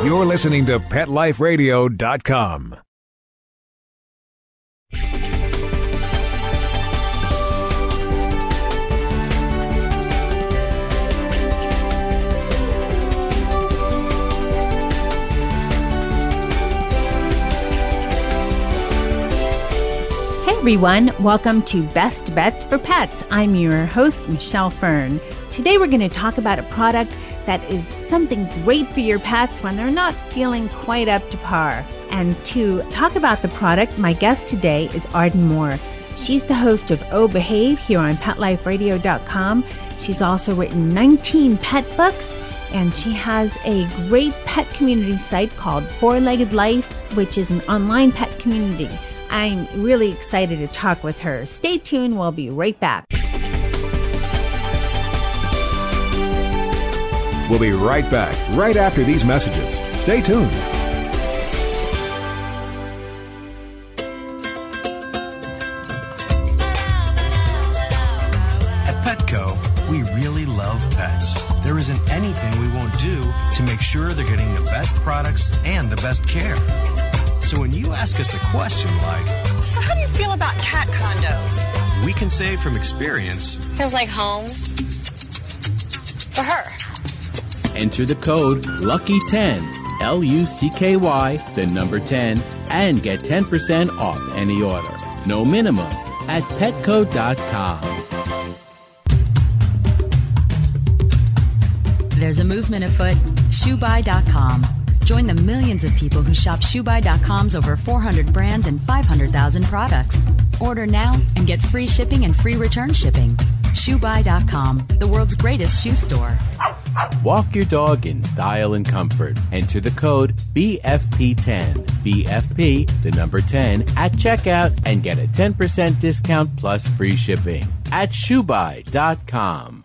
You're listening to PetLifeRadio.com. Hey everyone, welcome to Best Bets for Pets. I'm your host, Michelle Fern. Today we're going to talk about a product that is something great for your pets when they're not feeling quite up to par. And to talk about the product, my guest today is Arden Moore. She's the host of Oh Behave here on PetLifeRadio.com. She's also written 19 pet books, and she has a great pet community site called Four-Legged Life, which is an online pet community. I'm really excited to talk with her. Stay tuned. We'll be right back. We'll be right back, right after these messages. Stay tuned. At Petco, we really love pets. There isn't anything we won't do to make sure they're getting the best products and the best care. So when you ask us a question like, so how do you feel about cat condos? We can say from experience, feels like home for her. Enter the code LUCKY10, LUCKY, the number 10, and get 10% off any order. No minimum at petco.com. There's a movement afoot, ShoeBuy.com. Join the millions of people who shop ShoeBuy.com's over 400 brands and 500,000 products. Order now and get free shipping and free return shipping. ShoeBuy.com, the world's greatest shoe store. Walk your dog in style and comfort. Enter the code BFP10, BFP, the number 10, at checkout and get a 10% discount plus free shipping at ShoeBuy.com.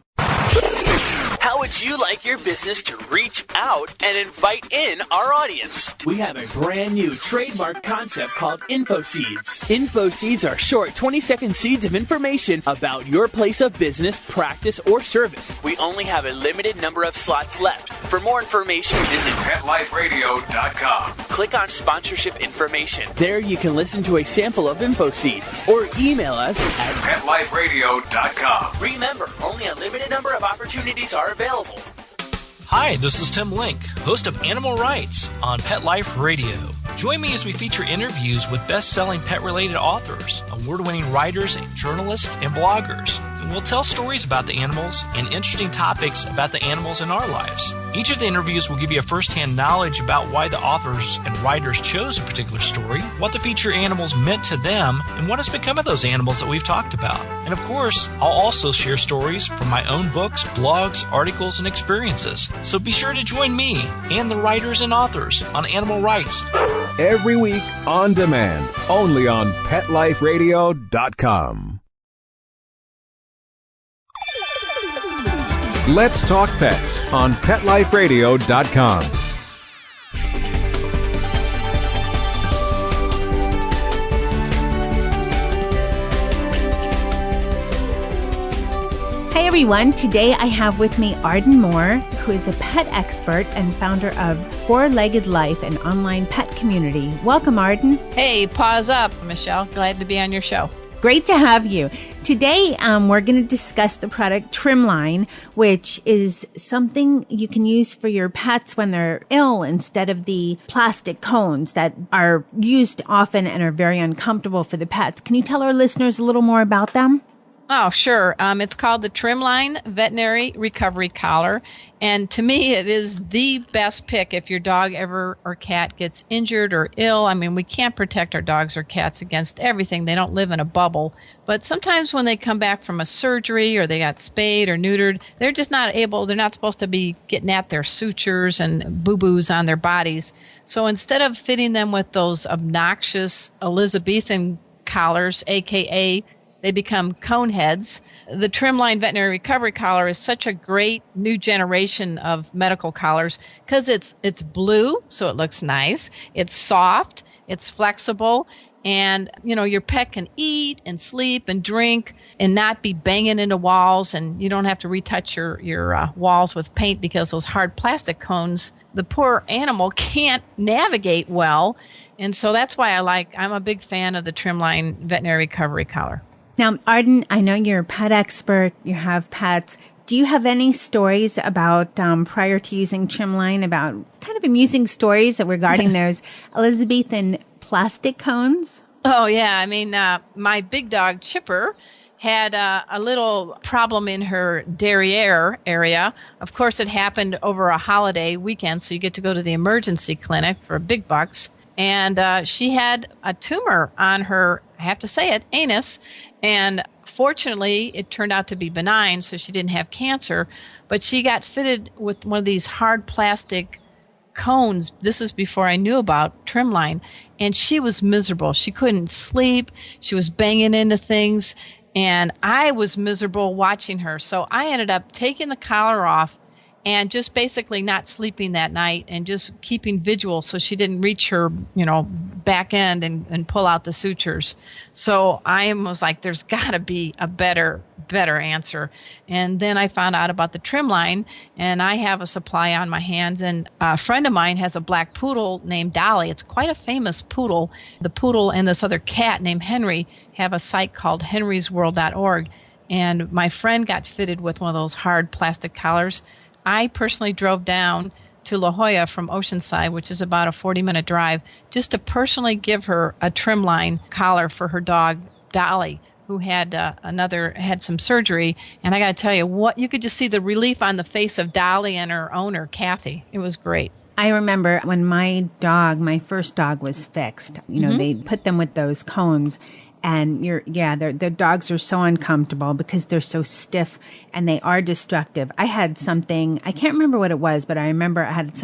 How would you like your business to reach out and invite in our audience? We have a brand new trademark concept called Info Seeds. Info Seeds are short 20-second seeds of information about your place of business, practice, or service. We only have a limited number of slots left. For more information, visit PetLifeRadio.com. Click on sponsorship information. There you can listen to a sample of Info Seed or email us at PetLifeRadio.com. Remember, only a limited number of opportunities are available. Hi, this is Tim Link, host of Animal Rights on Pet Life Radio. Join me as we feature interviews with best-selling pet-related authors, award-winning writers, journalists, and bloggers. And we'll tell stories about the animals and interesting topics about the animals in our lives. Each of the interviews will give you a first-hand knowledge about why the authors and writers chose a particular story, what the feature animals meant to them, and what has become of those animals that we've talked about. And of course, I'll also share stories from my own books, blogs, articles, and experiences. So be sure to join me and the writers and authors on Animal Rights. Every week on demand, only on PetLifeRadio.com. Let's Talk Pets on PetLifeRadio.com. Hey everyone, today I have with me Arden Moore, who is a pet expert and founder of Four-Legged Life, an online pet community. Welcome, Arden. Hey, pause up, Michelle. Glad to be on your show. Great to have you. Today, we're going to discuss the product Trimline, which is something you can use for your pets when they're ill instead of the plastic cones that are used often and are very uncomfortable for the pets. Can you tell our listeners a little more about them? Oh, sure. It's called the Trimline Veterinary Recovery Collar. And to me, it is the best pick if your dog or cat gets injured or ill. I mean, we can't protect our dogs or cats against everything. They don't live in a bubble. But sometimes when they come back from a surgery or they got spayed or neutered, they're just not able, they're not supposed to be getting at their sutures and boo-boos on their bodies. So instead of fitting them with those obnoxious Elizabethan collars, a.k.a. they become cone heads. The Trimline Veterinary Recovery Collar is such a great new generation of medical collars because it's blue, so it looks nice. It's soft, it's flexible, And, your pet can eat and sleep and drink and not be banging into walls, and you don't have to retouch your walls with paint because those hard plastic cones, the poor animal can't navigate well. And so that's why I'm a big fan of the Trimline Veterinary Recovery Collar. Now, Arden, I know you're a pet expert. You have pets. Do you have any stories about, prior to using Trimline, about kind of amusing stories regarding those Elizabethan plastic cones? Oh, yeah. I mean, my big dog, Chipper, had a little problem in her derriere area. Of course, it happened over a holiday weekend, so you get to go to the emergency clinic for big bucks. And she had a tumor on her, I have to say it, anus. And fortunately, it turned out to be benign, so she didn't have cancer. But she got fitted with one of these hard plastic cones. This is before I knew about Trimline. And she was miserable. She couldn't sleep. She was banging into things. And I was miserable watching her. So I ended up taking the collar off and just basically not sleeping that night and just keeping vigil so she didn't reach her, back end and pull out the sutures. So I was like, there's got to be a better answer. And then I found out about the Trimline, and I have a supply on my hands. And a friend of mine has a black poodle named Dolly. It's quite a famous poodle. The poodle and this other cat named Henry have a site called henrysworld.org. And my friend got fitted with one of those hard plastic collars. I personally drove down to La Jolla from Oceanside, which is about a 40-minute drive, just to personally give her a Trimline collar for her dog, Dolly, who had some surgery. And I got to tell you, you could just see the relief on the face of Dolly and her owner, Kathy. It was great. I remember when my first dog was fixed, they put them with those cones. And their dogs are so uncomfortable because they're so stiff and they are destructive. I had something, I can't remember what it was, but I remember I had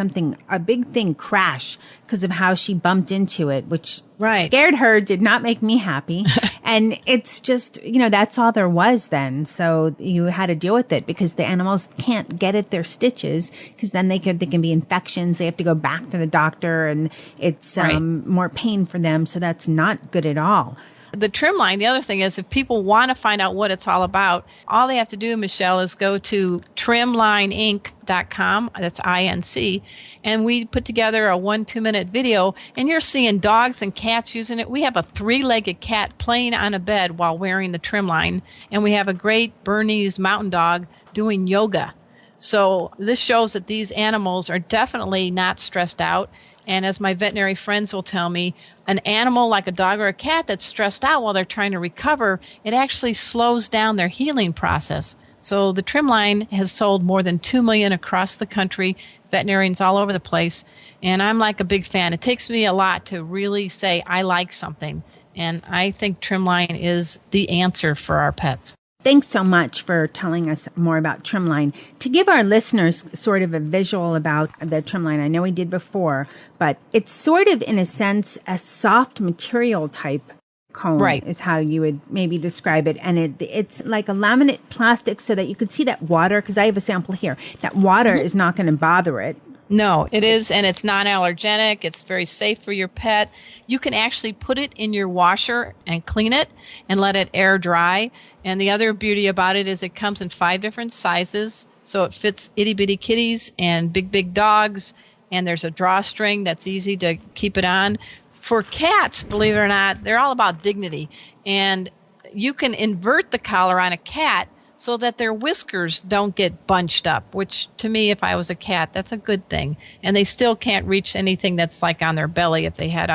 a big thing crash because of how she bumped into it, which scared her, did not make me happy. And it's just, that's all there was then. So you had to deal with it because the animals can't get at their stitches because then they can be infections. They have to go back to the doctor and it's more pain for them. So that's not good at all. The Trimline, the other thing is if people want to find out what it's all about, all they have to do, Michelle, is go to trimlineinc.com, that's INC, and we put together a 1-2-minute video, and you're seeing dogs and cats using it. We have a 3-legged cat playing on a bed while wearing the Trimline, and we have a great Bernese mountain dog doing yoga. So this shows that these animals are definitely not stressed out. And as my veterinary friends will tell me, an animal like a dog or a cat that's stressed out while they're trying to recover, it actually slows down their healing process. So the Trimline has sold more than 2 million across the country, veterinarians all over the place. And I'm like a big fan. It takes me a lot to really say I like something. And I think Trimline is the answer for our pets. Thanks so much for telling us more about Trimline. To give our listeners sort of a visual about the Trimline, I know we did before, but it's sort of, in a sense, a soft material type cone is how you would maybe describe it. And it's like a laminate plastic so that you could see that water, because I have a sample here, that water is not going to bother it. No, it is, and it's non-allergenic. It's very safe for your pet. You can actually put it in your washer and clean it and let it air dry. And the other beauty about it is it comes in 5 different sizes, so it fits itty-bitty kitties and big dogs, and there's a drawstring that's easy to keep it on. For cats, believe it or not, they're all about dignity, and you can invert the collar on a cat so that their whiskers don't get bunched up, which to me, if I was a cat, that's a good thing. And they still can't reach anything that's like on their belly if they had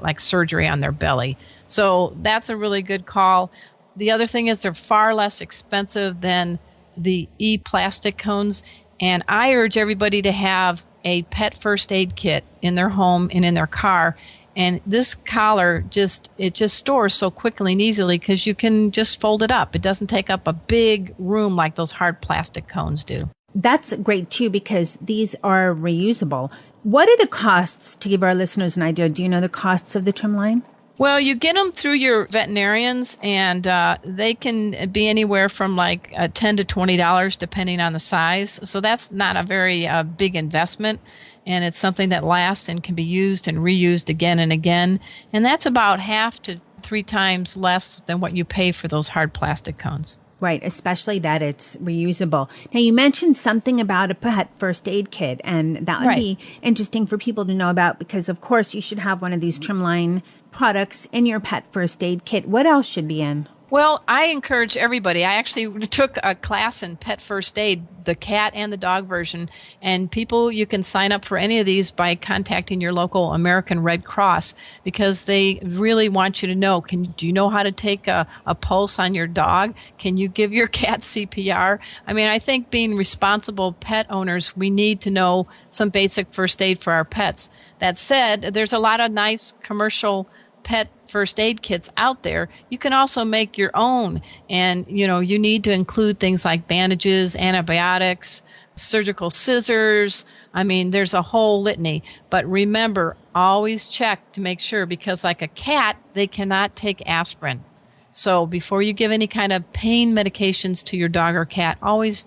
like surgery on their belly. So that's a really good call. The other thing is they're far less expensive than the e-plastic cones. And I urge everybody to have a pet first aid kit in their home and in their car. And this collar just stores so quickly and easily because you can just fold it up. It doesn't take up a big room like those hard plastic cones do. That's great, too, because these are reusable. What are the costs, to give our listeners an idea? Do you know the costs of the Trimline? Well, you get them through your veterinarians, and they can be anywhere from like $10 to $20 depending on the size. So that's not a very big investment, and it's something that lasts and can be used and reused again and again. And that's about 2 to 3 times less than what you pay for those hard plastic cones. Right, especially that it's reusable. Now, you mentioned something about a pet first aid kit, and that would be interesting for people to know about because, of course, you should have one of these Trimline products in your pet first aid kit. What else should be in? Well, I encourage everybody. I actually took a class in pet first aid, the cat and the dog version, and people, you can sign up for any of these by contacting your local American Red Cross because they really want you to know, do you know how to take a pulse on your dog? Can you give your cat CPR? I mean, I think being responsible pet owners, we need to know some basic first aid for our pets. That said, there's a lot of nice commercial pet first aid kits out there. You can also make your own, and you need to include things like bandages, antibiotics, surgical scissors. I mean, there's a whole litany. But remember, always check to make sure, because like a cat, they cannot take aspirin. So before you give any kind of pain medications to your dog or cat, always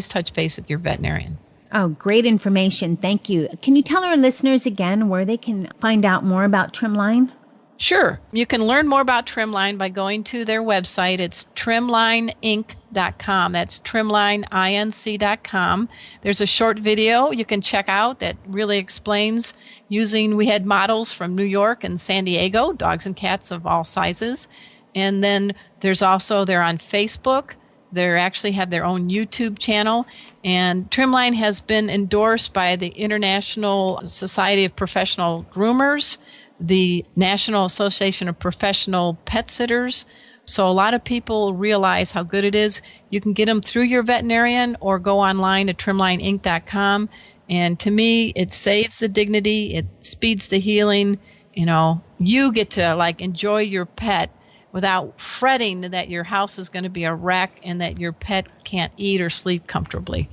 touch base with your veterinarian. Oh, great information. Thank you. Can you tell our listeners again where they can find out more about Trimline? Sure. You can learn more about Trimline by going to their website. It's trimlineinc.com. That's trimlineinc.com. There's a short video you can check out that really explains we had models from New York and San Diego, dogs and cats of all sizes. And then they're on Facebook. They actually have their own YouTube channel. And Trimline has been endorsed by the International Society of Professional Groomers, the National Association of Professional Pet Sitters. So a lot of people realize how good it is. You can get them through your veterinarian or go online at trimlineinc.com. And to me, it saves the dignity. It speeds the healing. You get to enjoy your pet without fretting that your house is going to be a wreck and that your pet can't eat or sleep comfortably.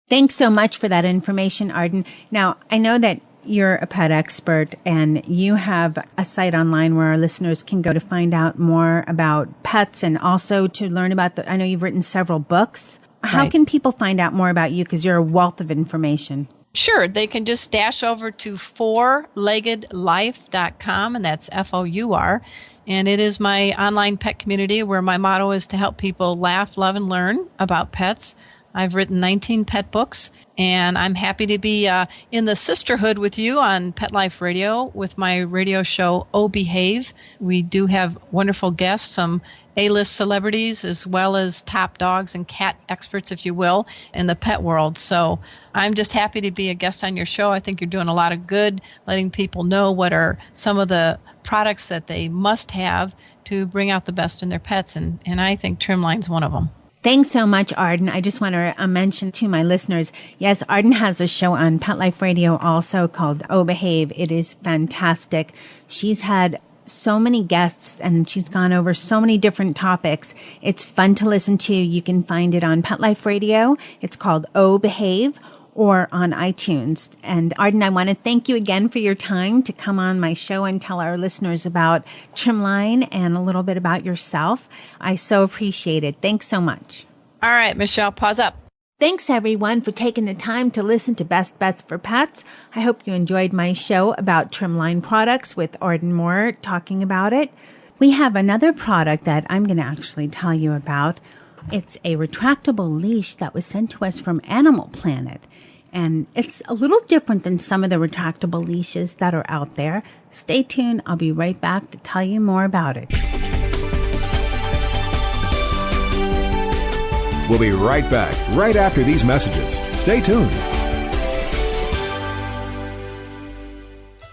Thanks so much for that information, Arden. Now, I know that you're a pet expert, and you have a site online where our listeners can go to find out more about pets and also to learn about I know you've written several books. How can people find out more about you? Because you're a wealth of information. Sure. They can just dash over to fourleggedlife.com, and that's FOUR. And it is my online pet community where my motto is to help people laugh, love, and learn about pets. I've written 19 pet books, and I'm happy to be in the sisterhood with you on Pet Life Radio with my radio show, Oh Behave. We do have wonderful guests, some A-list celebrities, as well as top dogs and cat experts, if you will, in the pet world. So I'm just happy to be a guest on your show. I think you're doing a lot of good, letting people know what are some of the products that they must have to bring out the best in their pets, and I think Trimline's one of them. Thanks so much, Arden. I just want to mention to my listeners, yes, Arden has a show on Pet Life Radio also called Oh Behave. It is fantastic. She's had so many guests and she's gone over so many different topics. It's fun to listen to. You can find it on Pet Life Radio. It's called Oh Behave, or on iTunes. And Arden, I want to thank you again for your time to come on my show and tell our listeners about Trimline and a little bit about yourself. I so appreciate it. Thanks so much. All right, Michelle, pause up. Thanks, everyone, for taking the time to listen to Best Bets for Pets. I hope you enjoyed my show about Trimline products with Arden Moore talking about it. We have another product that I'm going to actually tell you about. It's a retractable leash that was sent to us from Animal Planet. And it's a little different than some of the retractable leashes that are out there. Stay tuned. I'll be right back to tell you more about it. We'll be right back, right after these messages. Stay tuned.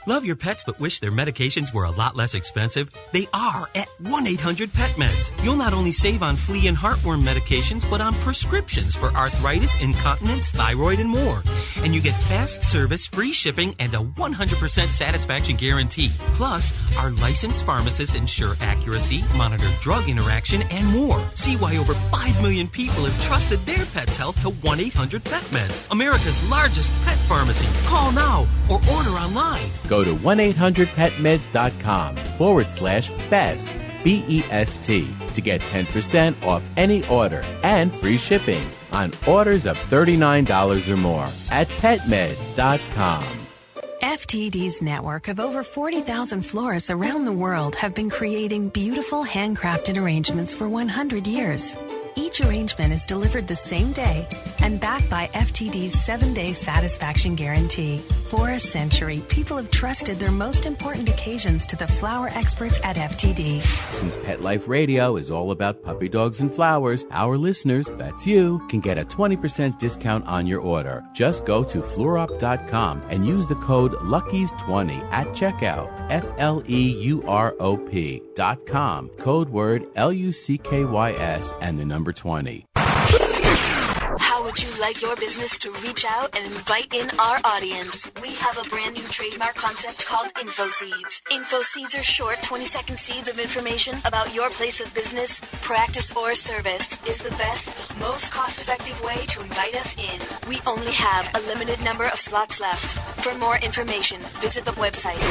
Love your pets but wish their medications were a lot less expensive? They are at 1-800-PET-MEDS. You'll not only save on flea and heartworm medications, but on prescriptions for arthritis, incontinence, thyroid, and more. And you get fast service, free shipping, and a 100% satisfaction guarantee. Plus, our licensed pharmacists ensure accuracy, monitor drug interaction, and more. See why over 5 million people have trusted their pet's health to 1-800-PET-MEDS, America's largest pet pharmacy. Call now or order online. Go to 1-800-PetMeds.com/best, BEST, to get 10% off any order and free shipping on orders of $39 or more at PetMeds.com. FTD's network of over 40,000 florists around the world have been creating beautiful handcrafted arrangements for 100 years. Each arrangement is delivered the same day and backed by FTD's 7-day satisfaction guarantee. For a century, people have trusted their most important occasions to the flower experts at FTD. Since Pet Life Radio is all about puppy dogs and flowers, our listeners, that's you, can get a 20% discount on your order. Just go to fluorop.com and use the code LUCKIES20 at checkout. FLEUROP.com. Code word LUCKYS and the number 20. How would you like your business to reach out and invite in our audience? We have a brand new trademark concept called InfoSeeds. InfoSeeds are short 20-second seeds of information about your place of business, practice, or service. Is the best, most cost-effective way to invite us in. We only have a limited number of slots left. For more information, visit the website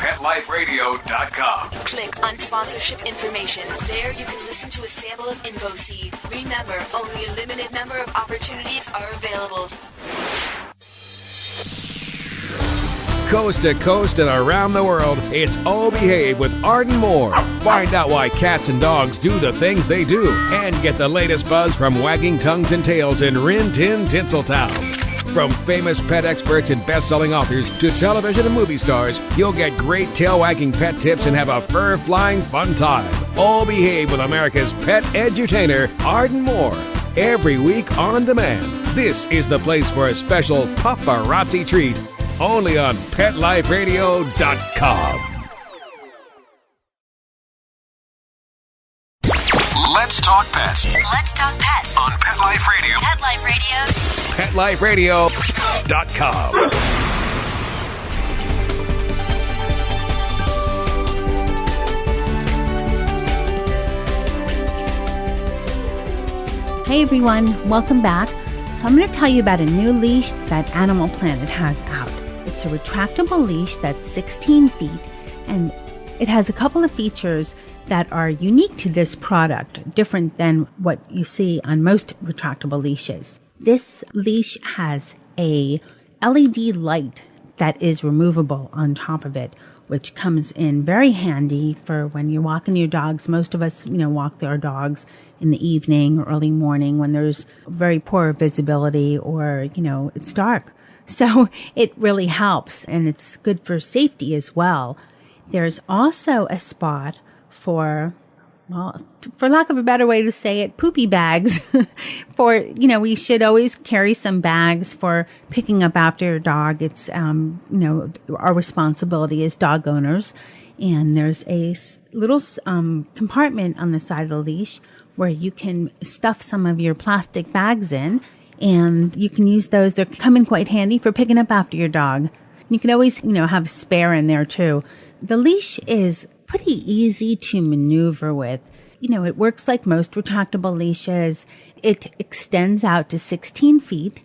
PetLifeRadio.com. Click on sponsorship information. There you can listen to a sample of InfoSeed. Remember, only a limited number of opportunities are available. Coast to coast and around the world, it's Oh Behave with Arden Moore. Find out why cats and dogs do the things they do and get the latest buzz from wagging tongues and tails in Rin Tin Tinseltown. From famous pet experts and best-selling authors to television and movie stars, you'll get great tail-wagging pet tips and have a fur-flying fun time. Oh Behave with America's pet edutainer, Arden Moore. Every week on demand. This is the place for a special paparazzi treat. Only on PetLifeRadio.com. Let's talk pets. Let's talk pets On Pet Life Radio. Pet Life Radio. PetLifeRadio.com. Hey everyone, welcome back. So I'm going to tell you about a new leash that Animal Planet has out. It's a retractable leash that's 16 feet, and it has a couple of features that are unique to this product, different than what you see on most retractable leashes. This leash has a LED light that is removable on top of it, which comes in very handy for when you're walking your dogs. Most of us, walk our dogs in the evening or early morning when there's very poor visibility or, it's dark. So it really helps, and it's good for safety as well. There's also a spot for lack of a better way to say it, poopy bags. We should always carry some bags for picking up after your dog. It's, our responsibility as dog owners. And there's a little compartment on the side of the leash where you can stuff some of your plastic bags in, and you can use those. They come in quite handy for picking up after your dog. You can always, have a spare in there too. The leash is pretty easy to maneuver with. It works like most retractable leashes. It extends out to 16 feet,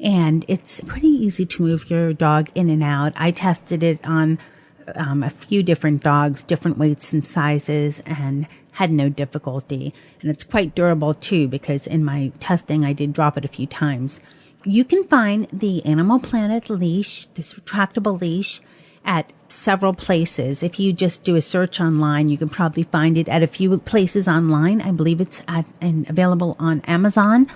and it's pretty easy to move your dog in and out. I tested it on a few different dogs, different weights and sizes, and had no difficulty. And it's quite durable too, because in my testing I did drop it a few times. You can find the Animal Planet leash, this retractable leash, at several places. If you just do a search online, you can probably find it at a few places online. I believe it's available on Amazon,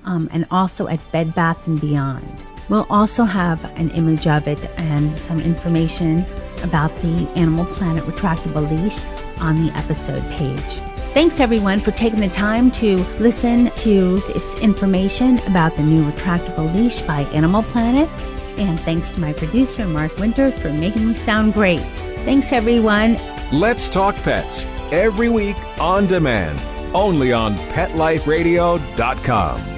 and also at Bed Bath & Beyond. We'll also have an image of it and some information about the Animal Planet retractable leash on the episode page. Thanks everyone for taking the time to listen to this information about the new retractable leash by Animal Planet. And thanks to my producer, Mark Winter, for making me sound great. Thanks, everyone. Let's talk pets every week on demand, only on PetLifeRadio.com.